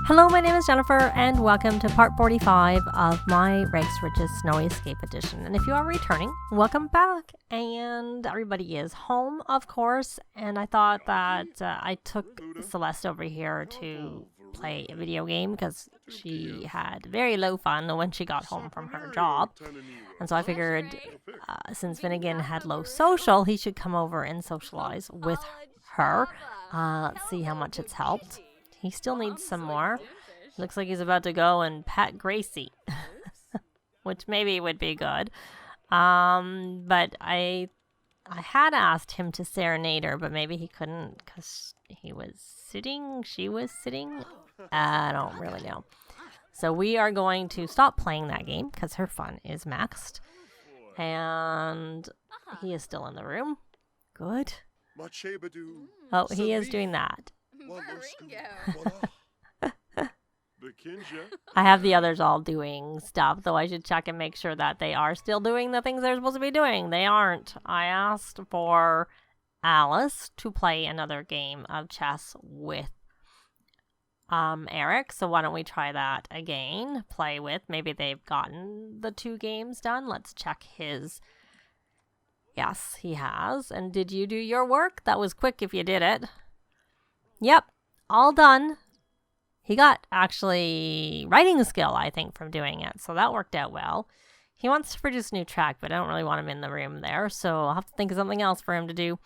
Hello, my name is Jennifer, and welcome to part 45 of my Rags to Riches Snowy Escape Edition. And if you are returning, welcome back. And everybody is home, of course, and I thought that I took Celeste over here to play a video game because she had very low fun when she got home from her job. And so I figured since Finnegan had low social, he should come over and socialize with her. See how much it's helped. He still needs some more. Looks like he's about to go and pet Gracie, which maybe would be good. But I had asked him to serenade her, but maybe he couldn't because she was sitting. I don't really know. So we are going to stop playing that game because her fun is maxed. And he is still in the room. Good. Oh, he is doing that. I have the others all doing stuff, though I should check and make sure that they are still doing the things they're supposed to be doing. They aren't. I asked for Alice to play another game of chess with Eric, so why don't we try that again? Play with. Maybe they've gotten the 2 games done. Let's check his. Yes, he has. And did you do your work? That was quick if you did it. Yep, all done. He got actually writing skill, I think, from doing it. So that worked out well. He wants to produce a new track, but I don't really want him in the room there. So I'll have to think of something else for him to do.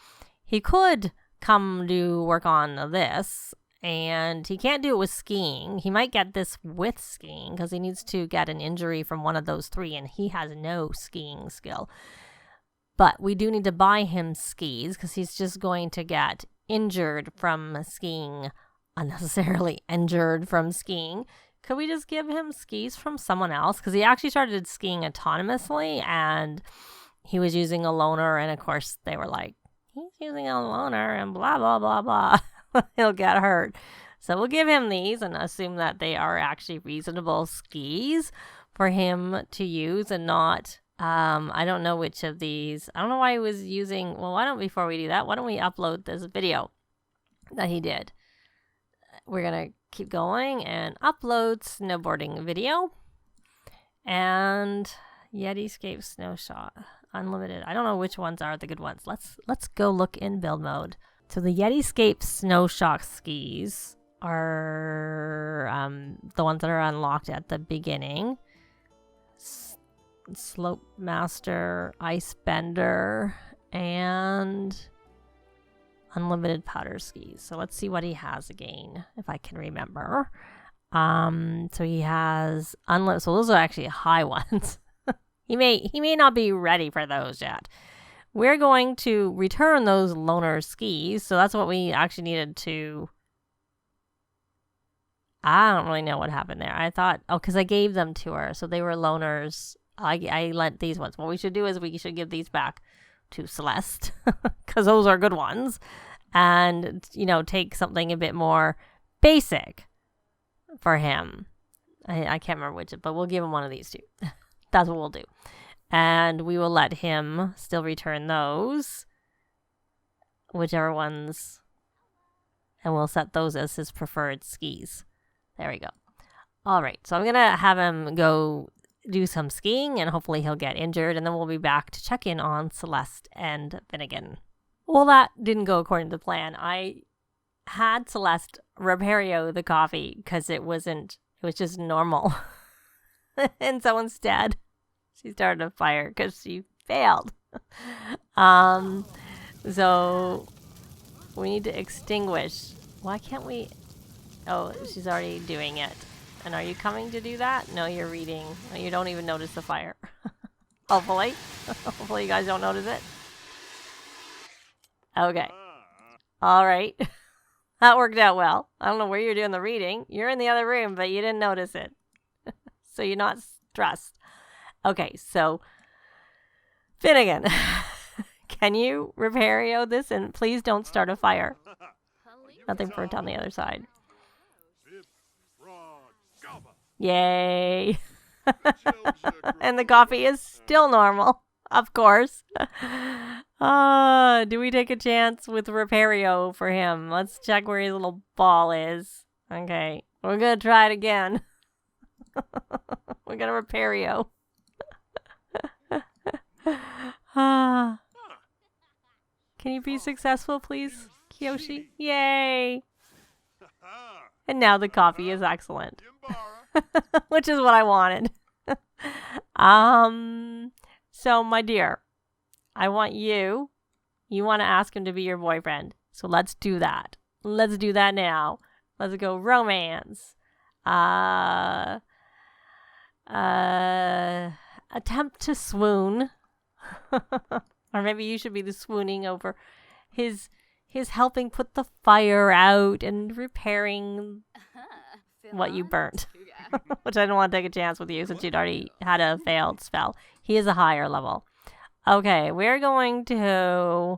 He could come do work on this. And he can't do it with skiing. He might get this with skiing because he needs to get an injury from one of those 3. And he has no skiing skill. But we do need to buy him skis because he's just going to get injured from skiing, unnecessarily injured from skiing. Could we just give him skis from someone else? Because he actually started skiing autonomously and he was using a loaner. And of course, they were like, he's using a loaner and blah, blah, blah, blah. He'll get hurt. So we'll give him these and assume that they are actually reasonable skis for him to use and not. I don't know which of these. I don't know why he was using. Well, before we do that, why don't we upload this video that he did? We're going to keep going and upload snowboarding video. And Yetiscape Snow Shot Unlimited. I don't know which ones are the good ones. Let's go look in build mode. So the Yetiscape Snow Shock skis are the ones that are unlocked at the beginning. Slope Master, Ice Bender, and Unlimited Powder Skis. So let's see what he has again, if I can remember. So he has unlimited. So those are actually high ones. He may not be ready for those yet. We're going to return those loaner skis. So that's what we actually needed to. I don't really know what happened there. I thought, because I gave them to her, so they were loaners. I lent these ones. What we should do is we should give these back to Celeste because those are good ones, and take something a bit more basic for him. I can't remember which, but we'll give him one of these 2. That's what we'll do, and we will let him still return those, whichever ones, and we'll set those as his preferred skis. There we go. All right, so I'm gonna have him go do some skiing and hopefully he'll get injured, and then we'll be back to check in on Celeste and Finnegan. Well, that didn't go according to plan. I had Celeste repario the coffee because it was just normal. And so instead she started a fire because she failed. So we need to extinguish. Why can't we? Oh, she's already doing it. And are you coming to do that? No, you're reading. You don't even notice the fire. Hopefully. Hopefully you guys don't notice it. Okay. All right. That worked out well. I don't know where you're doing the reading. You're in the other room, but you didn't notice it. So you're not stressed. Okay, so Finnegan, can you repario this? And please don't start a fire. Nothing burnt on the other side. Yay. And the coffee is still normal, of course. Do we take a chance with Repario for him? Let's check where his little ball is. Okay. We're going to try it again. We're going to repair you. Can you be successful, please, Kiyoshi? Yay! And now the coffee is excellent. Which is what I wanted. So, my dear, I want you want to ask him to be your boyfriend. So let's do that. Let's do that now. Let's go romance. Attempt to swoon. Or maybe you should be the swooning over his helping put the fire out and repairing what you burnt. Which I don't want to take a chance with you since you'd already had a failed spell. He is a higher level. Okay, we're going to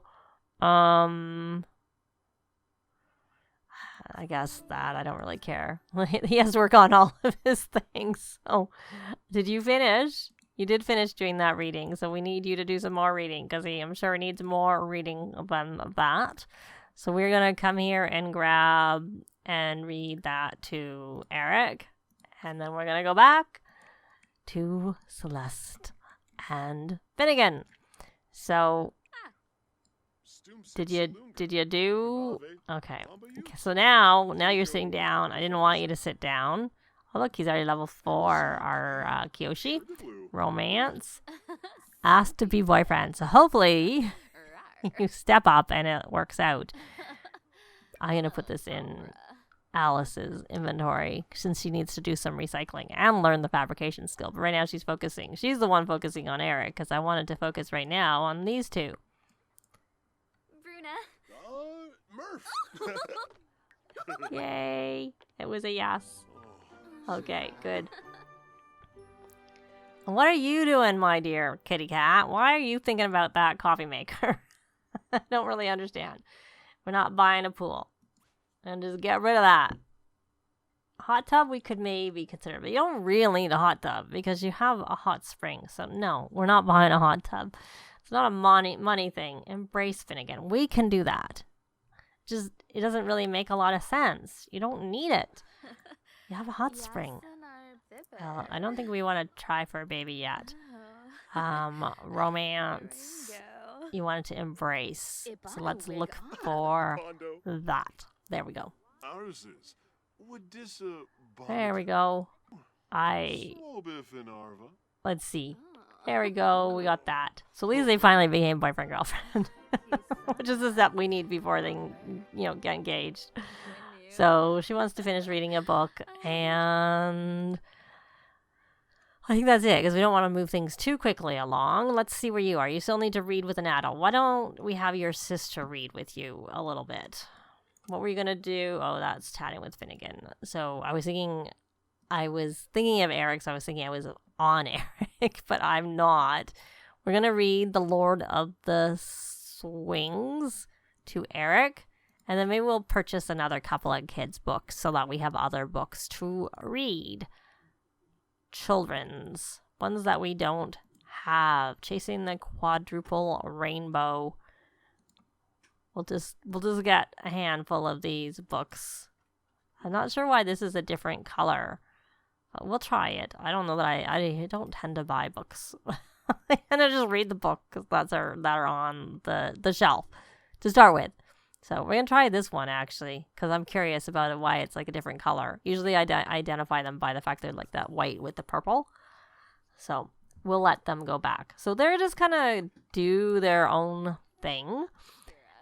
I guess that I don't really care. He has to work on all of his things. So, did you finish? You did finish doing that reading, so we need you to do some more reading because I'm sure he needs more reading than that. So we're gonna come here and grab and read that to Eric, and then we're gonna go back to Celeste and Finnegan. So did you do okay, so now you're sitting down. I didn't want you to sit down. Oh look, he's already level 4. Our Kiyoshi romance asked to be boyfriend, so hopefully you step up and it works out. I'm gonna put this in Alice's inventory since she needs to do some recycling and learn the fabrication skill. But right now she's the one focusing on Eric because I wanted to focus right now on these two. Murph. Yay, it was a yes. Okay, good. What are you doing, my dear kitty cat? Why are you thinking about that coffee maker? I don't really understand. We're not buying a pool. And just get rid of that. Hot tub we could maybe consider, but you don't really need a hot tub because you have a hot spring. So no, we're not buying a hot tub. It's not a money thing. Embrace Finnegan. We can do that. Just, it doesn't really make a lot of sense. You don't need it. You have a hot spring. Well, I don't think we want to try for a baby yet. Romance. You wanted to embrace. So let's look for that. There we go. There we go. Let's see. There we go. We got that. So at least they finally became boyfriend girlfriend, which is the step we need before they, get engaged. So she wants to finish reading a book, and I think that's it because we don't want to move things too quickly along. Let's see where you are. You still need to read with an adult. Why don't we have your sister read with you a little bit? What were you gonna do? Oh, that's chatting with Finnegan. So I was thinking of Eric, so I was thinking I was on Eric, but I'm not. We're gonna read The Lord of the Swings to Eric, and then maybe we'll purchase another couple of kids' books so that we have other books to read. Children's ones that we don't have. Chasing the Quadruple Rainbow. We'll just get a handful of these books. I'm not sure why this is a different color. But we'll try it. I don't know that I don't tend to buy books. I tend to just read the book because that are on the shelf to start with. So we're going to try this one actually because I'm curious about it, why it's like a different color. Usually I identify them by the fact they're like that white with the purple. So we'll let them go back. So they're just kind of do their own thing.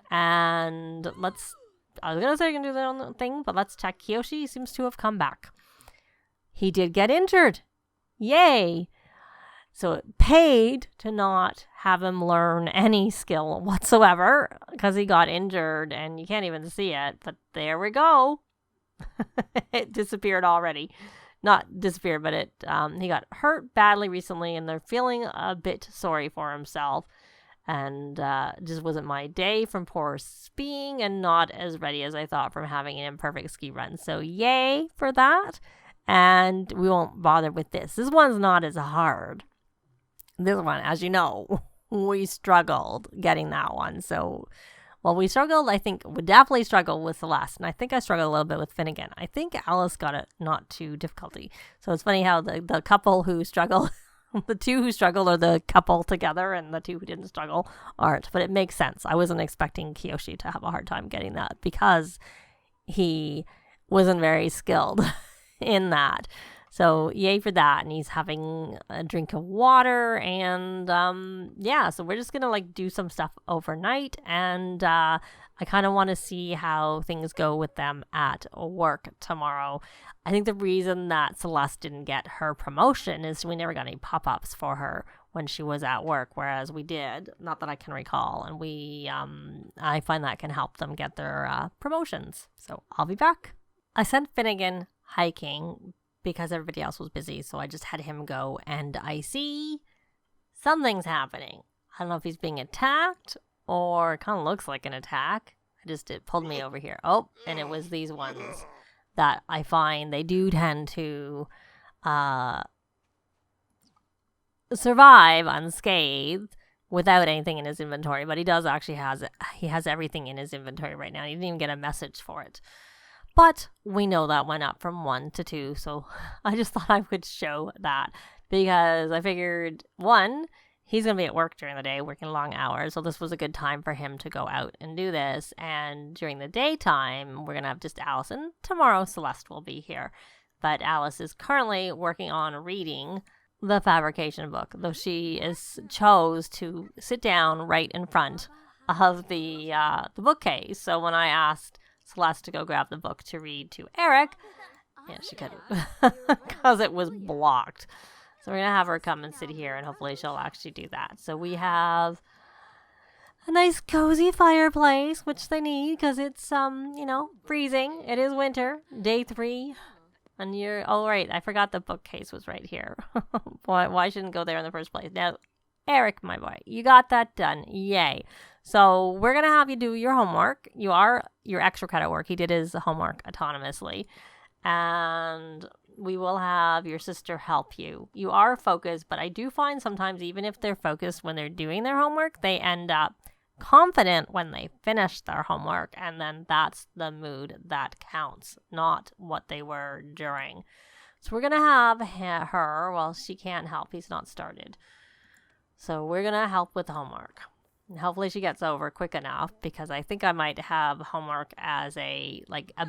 And I was going to say you can do their own thing, but let's check. Kiyoshi seems to have come back. He did get injured. Yay. So it paid to not have him learn any skill whatsoever because he got injured and you can't even see it. But there we go. It disappeared already. Not disappeared, but he got hurt badly recently and they're feeling a bit sorry for himself. And just wasn't my day from poor skiing and not as ready as I thought from having an imperfect ski run. So yay for that. And we won't bother with this. This one's not as hard. This one, as you know, we struggled getting that one. So Well, we struggled, I think, we definitely struggled with Celeste, and I think I struggled a little bit with Finnegan. I think Alice got it not too difficulty. So it's funny how the couple who struggle, the two who struggled are the couple together, and the two who didn't struggle aren't. But it makes sense. I wasn't expecting Kiyoshi to have a hard time getting that because he wasn't very skilled in that. So yay for that. And he's having a drink of water. And yeah, so we're just going to like do some stuff overnight. And I kind of want to see how things go with them at work tomorrow. I think the reason that Celeste didn't get her promotion is we never got any pop-ups for her when she was at work, whereas we did, not that I can recall. And I find that can help them get their promotions. So I'll be back. I sent Finnegan hiking because everybody else was busy, so I just had him go, and I see something's happening. I don't know if he's being attacked, or it kind of looks like an attack. It pulled me over here. Oh, and it was these ones that I find they do tend to survive unscathed without anything in his inventory, but he has everything in his inventory right now. He didn't even get a message for it. But we know that went up from 1 to 2, so I just thought I would show that because I figured, one, he's going to be at work during the day, working long hours, so this was a good time for him to go out and do this. And during the daytime, we're going to have just Alice, and tomorrow Celeste will be here. But Alice is currently working on reading the fabrication book, though she chose to sit down right in front of the bookcase. So when I asked Celeste to go grab the book to read to Eric, yeah, she couldn't because it was blocked. So we're going to have her come and sit here, and hopefully she'll actually do that. So we have a nice cozy fireplace, which they need because it's, freezing. It is winter, day 3. And right, I forgot the bookcase was right here. Why I shouldn't go there in the first place. Now, Eric, my boy, you got that done. Yay. So we're going to have you do your homework. Your extra credit work. He did his homework autonomously. And we will have your sister help you. You are focused, but I do find sometimes even if they're focused when they're doing their homework, they end up confident when they finish their homework. And then that's the mood that counts, not what they were during. So we're going to have her, well, she can't help. He's not started. So we're going to help with the homework. And hopefully she gets over quick enough because I think I might have homework as a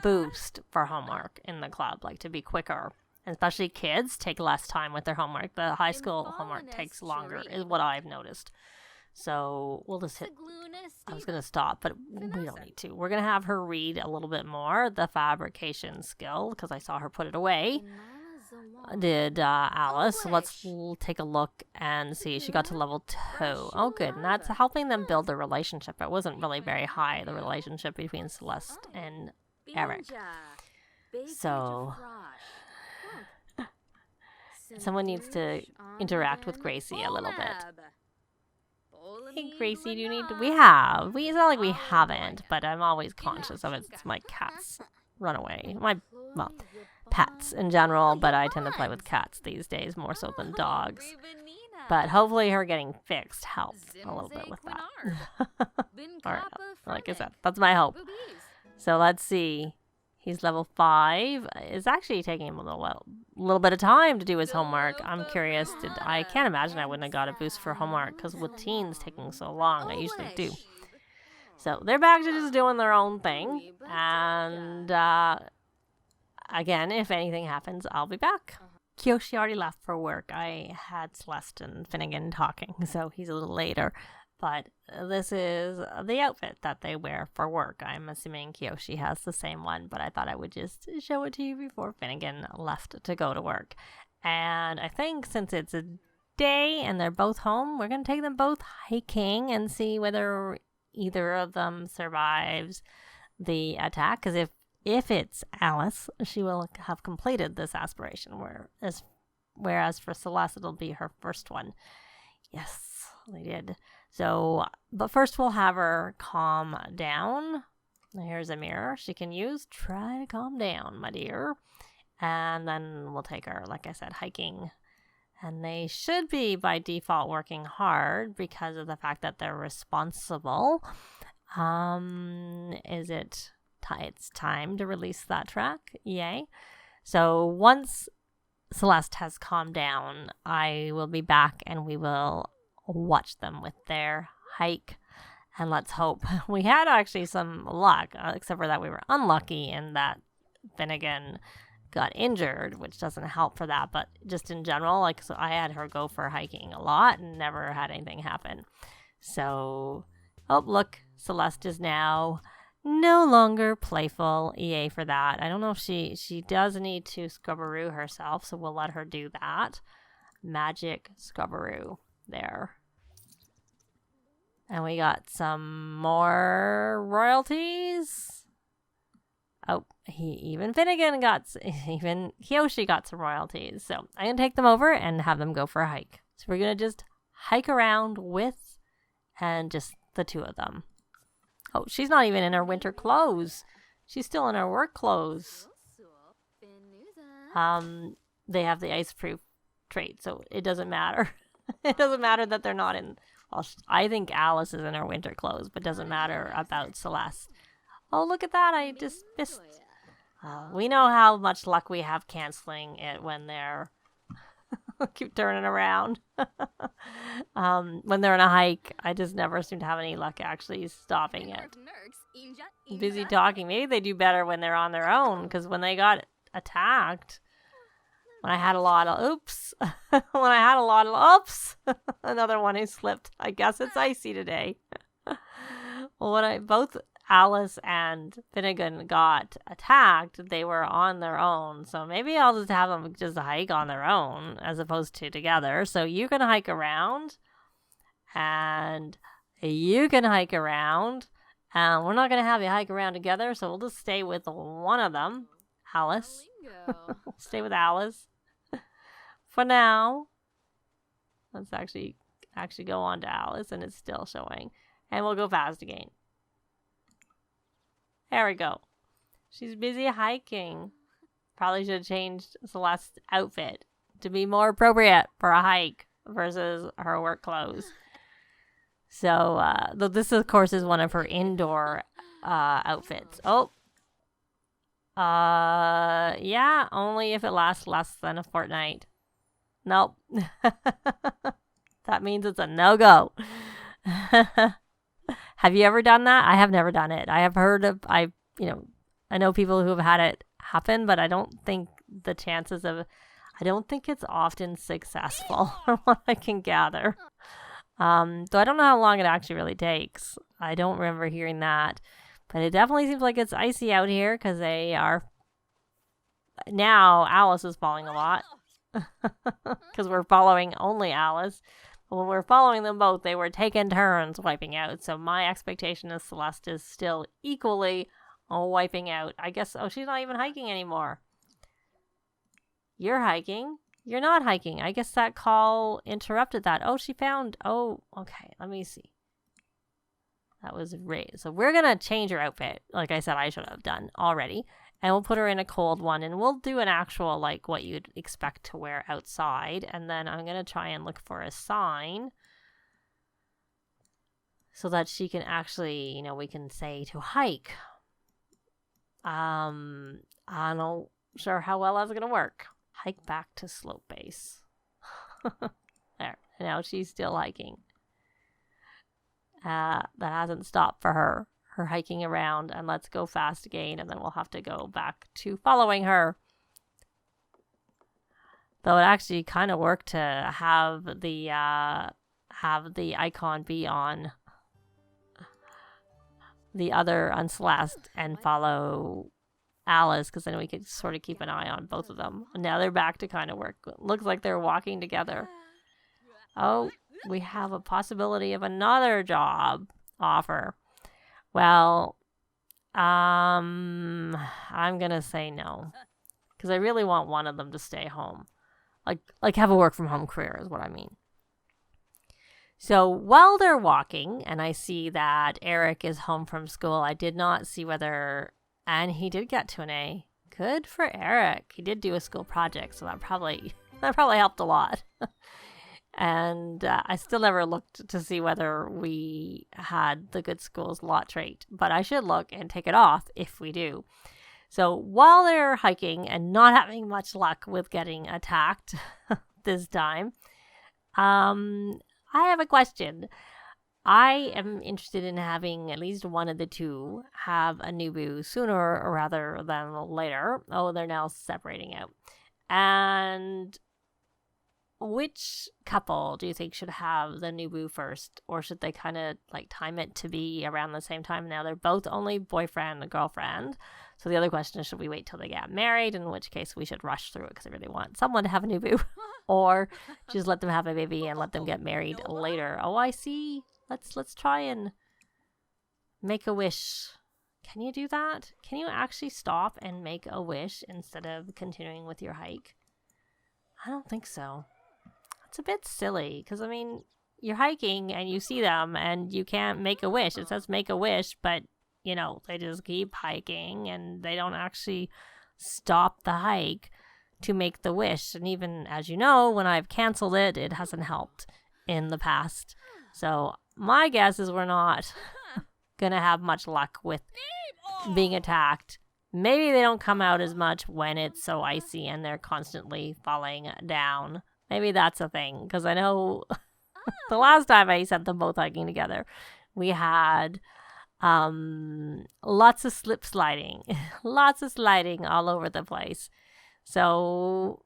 boost for homework in the club, like to be quicker. And especially kids take less time with their homework. The high school homework takes longer is what I've noticed. So we'll just hit, I was going to stop, but we don't need to. We're going to have her read a little bit more, the fabrication skill, because I saw her put it away. Did Alice. So let's take a look and see. She got to level 2. Oh, good. And that's helping them build a relationship. It wasn't really very high, the relationship between Celeste and Eric. So someone needs to interact with Gracie a little bit. Hey, Gracie, do you need to... It's not like we haven't, but I'm always conscious of it. It's my cats run away. Pets in general, but I tend to play with cats these days more so than dogs. But hopefully her getting fixed helps a little bit with that. All right, like I said, that's my hope. So let's see. He's level 5. It's actually taking him a little bit of time to do his homework. I'm curious. I can't imagine I wouldn't have got a boost for homework because with teens taking so long, I usually do. So they're back to just doing their own thing. And again, if anything happens, I'll be back. Kiyoshi already left for work. I had Celeste and Finnegan talking, so he's a little later. But this is the outfit that they wear for work. I'm assuming Kiyoshi has the same one, but I thought I would just show it to you before Finnegan left to go to work. And I think since it's a day and they're both home, we're going to take them both hiking and see whether either of them survives the attack. Because if it's Alice, she will have completed this aspiration, whereas for Celeste, it'll be her first one. Yes, they did. So, but first we'll have her calm down. Here's a mirror she can use. Try to calm down, my dear. And then we'll take her, like I said, hiking. And they should be, by default, working hard because of the fact that they're responsible. Is it it's time to release that track? Yay. So once Celeste has calmed down, I will be back and we will watch them with their hike. And let's hope. We had actually some luck, except for that we were unlucky in that Finnegan got injured, which doesn't help for that. But just in general, like, so I had her go for hiking a lot and never had anything happen. So, oh, look, Celeste is now no longer playful. EA for that. I don't know if she does need to scrubberoo herself, so we'll let her do that. Magic scrubberoo there. And we got some more royalties. Oh, even Finnegan even Kyoshi got some royalties. So I'm going to take them over and have them go for a hike. So we're going to just hike around with and just the two of them. Oh, she's not even in her winter clothes. She's still in her work clothes. They have the ice-proof trait, so it doesn't matter. It doesn't matter that they're not in... Well, I think Alice is in her winter clothes, but doesn't matter about Celeste. Oh, look at that. I just missed... we know how much luck we have canceling it when they're... keep turning around. When they're on a hike, I just never seem to have any luck actually stopping it. Busy talking. Maybe they do better when they're on their own, because when they got attacked, when I had a lot of oops, another one who slipped. I guess it's icy today. Well, when both Alice and Finnegan got attacked, they were on their own. So maybe I'll just have them just hike on their own as opposed to together. So you can hike around and you can hike around. We're not going to have you hike around together. So we'll just stay with one of them, Alice. Stay with Alice for now. Let's actually go on to Alice, and it's still showing. And we'll go fast again. There we go. She's busy hiking. Probably should have changed Celeste's outfit to be more appropriate for a hike versus her work clothes. So, though this, of course, is one of her indoor outfits. Oh. Yeah, only if it lasts less than a fortnight. Nope. That means it's a no-go. Have you ever done that? I have never done it. I have heard of, I know people who have had it happen, but I don't think it's often successful from what I can gather. Though I don't know how long it actually really takes. I don't remember hearing that, but it definitely seems like it's icy out here because now Alice is falling a lot because we're following only Alice. When we're following them both, they were taking turns wiping out. So my expectation is Celeste is still equally wiping out. I guess, she's not even hiking anymore. You're hiking. You're not hiking. I guess that call interrupted that. Okay, let me see. That was great. So we're going to change her outfit. Like I said, I should have done already. And we'll put her in a cold one, and we'll do an actual, like, what you'd expect to wear outside. And then I'm going to try and look for a sign so that she can actually, we can say to hike. I'm not sure how well that's going to work. Hike back to slope base. There. Now she's still hiking. That hasn't stopped for her hiking around, and let's go fast again, and then we'll have to go back to following her. Though it actually kind of worked to have the icon be on the other on Celeste and follow Alice, because then we could sort of keep an eye on both of them. Now they're back to kind of work. Looks like they're walking together. Oh, we have a possibility of another job offer. Well, I'm going to say no, because I really want one of them to stay home. Like have a work from home career is what I mean. So while they're walking, and I see that Eric is home from school, I did not see and he did get to an A. Good for Eric. He did do a school project, so that probably helped a lot. And I still never looked to see whether we had the good schools lot trait, but I should look and take it off if we do. So while they're hiking and not having much luck with getting attacked this time, I have a question. I am interested in having at least one of the two have a new boo sooner rather than later. Oh, they're now separating out. And which couple do you think should have the new boo first? Or should they kind of like time it to be around the same time? Now they're both only boyfriend and girlfriend. So the other question is, should we wait till they get married? In which case we should rush through it because I really want someone to have a new boo. Or just let them have a baby and let them get married later. Oh, I see. Let's try and make a wish. Can you do that? Can you actually stop and make a wish instead of continuing with your hike? I don't think so. It's a bit silly because, I mean, you're hiking and you see them and you can't make a wish. It says make a wish, but, you know, they just keep hiking and they don't actually stop the hike to make the wish. And even, as you know, when I've canceled it, it hasn't helped in the past. So my guess is we're not going to have much luck with being attacked. Maybe they don't come out as much when it's so icy and they're constantly falling down. Maybe that's a thing, because I know the last time I sent them both hiking together, we had lots of slip sliding, lots of sliding all over the place. So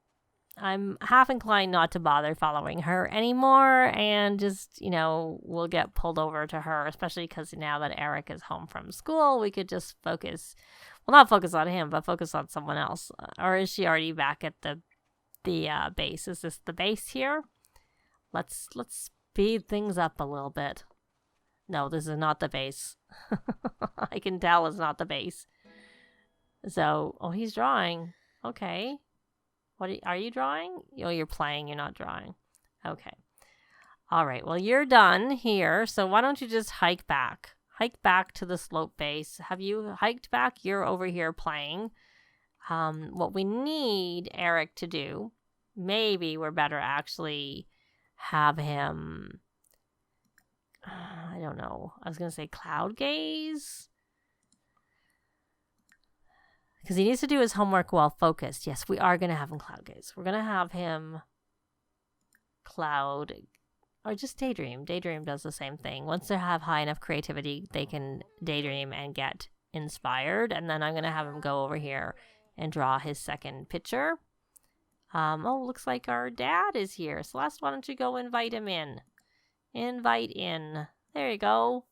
I'm half inclined not to bother following her anymore and just, you know, we'll get pulled over to her, especially because now that Eric is home from school, we could just focus, well, not focus on him, but focus on someone else. Or is she already back at the base? Is this the base here? Let's speed things up a little bit. No, this is not the base. I can tell it's not the base. So, oh, he's drawing. Okay. What are you drawing? Oh, you're playing. You're not drawing. Okay. All right. Well, you're done here. So why don't you just hike back? Hike back to the slope base. Have you hiked back? You're over here playing. What we need Eric to do, maybe we're better actually have him, I don't know. I was going to say cloud gaze. Because he needs to do his homework while focused. Yes, we are going to have him cloud gaze. We're going to have him cloud, or just daydream. Daydream does the same thing. Once they have high enough creativity, they can daydream and get inspired. And then I'm going to have him go over here and draw his second picture. Oh, looks like our dad is here. Celeste, why don't you go invite him in? Invite in. There you go.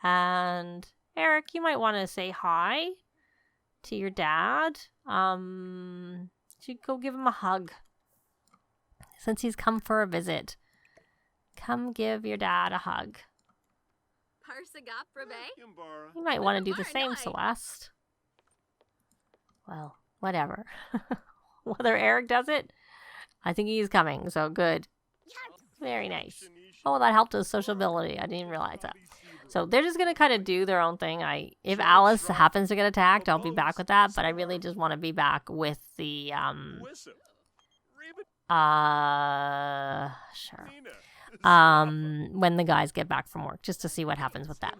And Eric, you might want to say hi to your dad. Should go give him a hug. Since he's come for a visit. Come give your dad a hug. You might want to do the same, Celeste. Well, whatever. Whether Eric does it, I think he's coming, so good. Very nice. Oh, that helped his sociability. I didn't realize that. So they're just going to kind of do their own thing. If Alice happens to get attacked, I'll be back with that, but I really just want to be back with the, sure. When the guys get back from work, just to see what happens with that.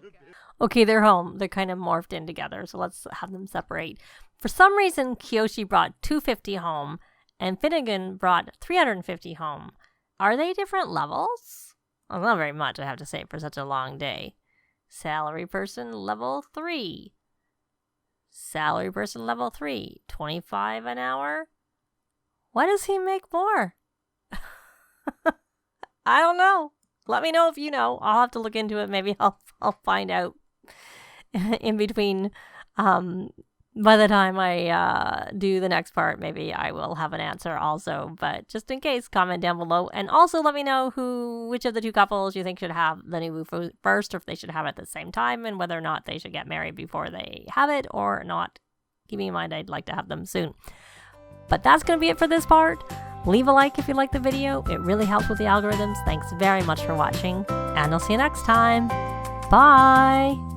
Okay, they're home. They're kind of morphed in together, so let's have them separate. For some reason, Kiyoshi brought 250 home, and Finnegan brought 350 home. Are they different levels? Well, not very much, I have to say, for such a long day. Salary person level 3. Salary person level 3. 25 an hour? Why does he make more? I don't know. Let me know if you know. I'll have to look into it. Maybe I'll find out in between. By the time I do the next part, maybe I will have an answer also. But just in case, comment down below. And also let me know which of the two couples you think should have the new boo first, or if they should have it at the same time, and whether or not they should get married before they have it or not. Keeping in mind I'd like to have them soon. But that's going to be it for this part. Leave a like if you liked the video. It really helps with the algorithms. Thanks very much for watching, and I'll see you next time. Bye!